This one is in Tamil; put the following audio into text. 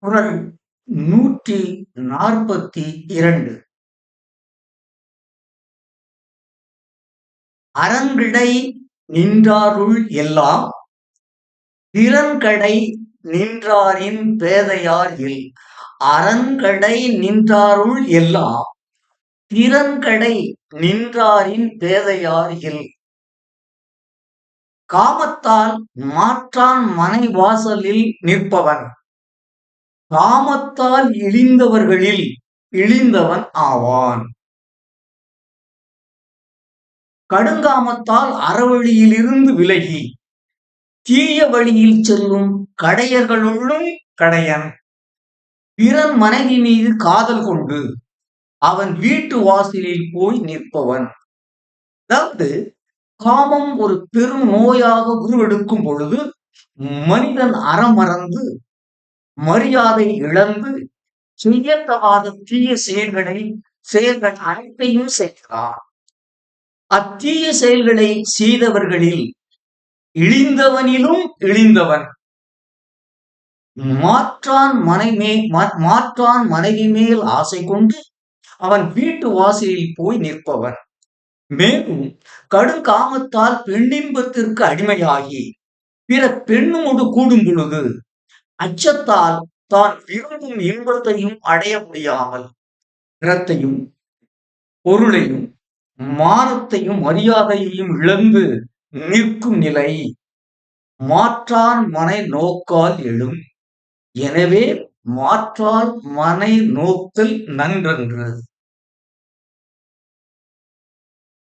குறள் 142. அறங்கிடை நின்றாருள் எல்லாம் திறன்கடை நின்றாரின் பேதையார் இல். அறங்கடை நின்றாருள் எல்லாம் திறன்கடை நின்றாரின் பேதையார் இல். காமத்தால் மாற்றான் மனை வாசலில் நிற்பவன் காமத்தால் இழிந்தவர்களில் இழிந்தவன் ஆவான். கடுங்காமத்தால் அறவழியிலிருந்து விலகி தீய வழியில் செல்லும் கடையர்களுள்ளும் கடையன். பிறன் மனைவி மீது காதல் கொண்டு அவன் வீட்டு வாசலில் போய் நிற்பவன். அதாவது காமம் ஒரு பெரும் நோயாக உருவெடுக்கும் பொழுது மனிதன் அறமறந்து மரியாதை இழந்து செய்யத்தகாத தீய செயல்கள் அனைத்தையும் செய்கிறான். அத்தீய செயல்களை செய்தவர்களில் இழிந்தவனிலும் இழிந்தவன் மாற்றான் மனைவி மேல் ஆசை கொண்டு அவன் வீட்டு வாசலில் போய் நிற்பவன். மேலும் கடுங்காமத்தால் பெண்ணின்பத்திற்கு அடிமையாகி பிற பெண்ணோடு கூடும் பொழுது அச்சத்தால் தான் விரும்பும் இன்பத்தையும் அடைய முடியாமல் நிறத்தையும் பொருளையும் மானத்தையும் மரியாதையையும் இழந்து நிற்கும் நிலை மாற்றான் மனை நோக்கால் எழும். எனவே மாற்றால் மனை நோக்கல் நன்றன்று.